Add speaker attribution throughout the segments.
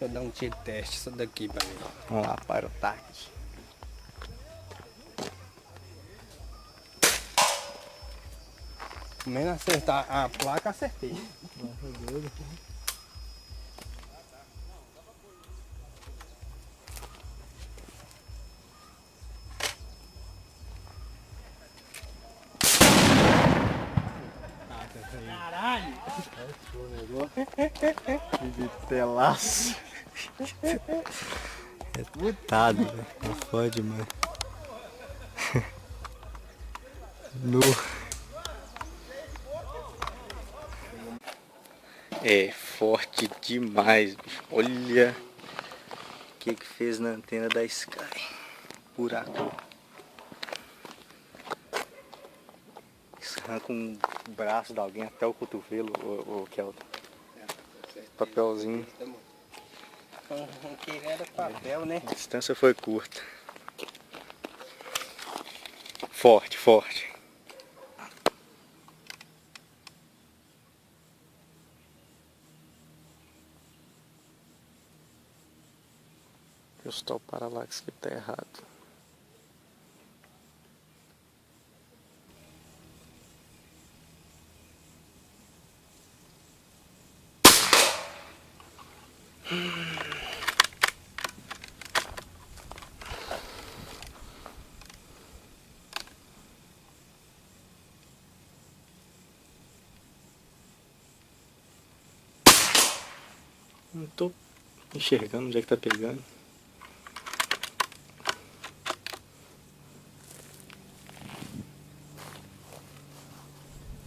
Speaker 1: Deixa eu dar um tiro teste isso daqui pra mim.
Speaker 2: Vamos lá, Pyrotac.
Speaker 1: Menos acertar a placa, acertei.
Speaker 3: Caralho!
Speaker 2: Que telaço. É putado, velho. Não fode, mano. No. É forte demais, bicho. Olha o que fez na antena da Sky. Buraco. Isso arranca um braço de alguém até o cotovelo, o Kelton. Papelzinho.
Speaker 1: Não queria papel, né?
Speaker 2: A distância foi curta. Forte, forte. Ajustar o paralaxe que tá errado. Não tô enxergando onde é que tá pegando.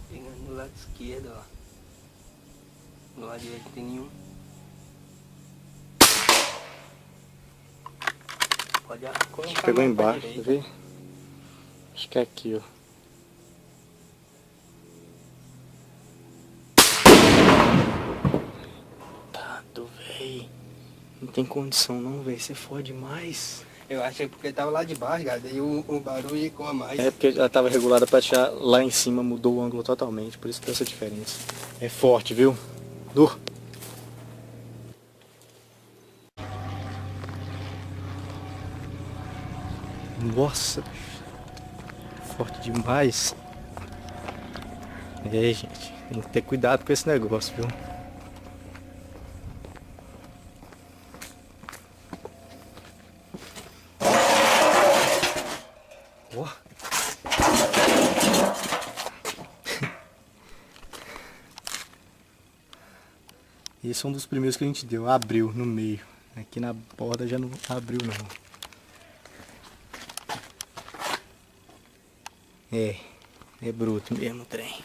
Speaker 1: Pegando do lado esquerdo, ó. Do lado direito não tem nenhum. Pode colocar.
Speaker 2: Pegou
Speaker 1: mais pra
Speaker 2: embaixo,
Speaker 1: direita.
Speaker 2: vê? Acho que é aqui, ó. Tá, do véi. Não tem condição não, véi. Você fode demais.
Speaker 1: Eu achei porque tava lá de baixo, cara. Daí o barulho ecoa mais.
Speaker 2: É porque ela tava regulada pra tirar lá em cima, mudou o ângulo totalmente. Por isso que deu essa diferença. É forte, viu? Du. Nossa. Forte demais. E aí, gente. Tem que ter cuidado com esse negócio, viu? Ó. Esse é um dos primeiros que a gente deu. Abriu no meio. Aqui na borda já não abriu, não. É bruto mesmo o trem.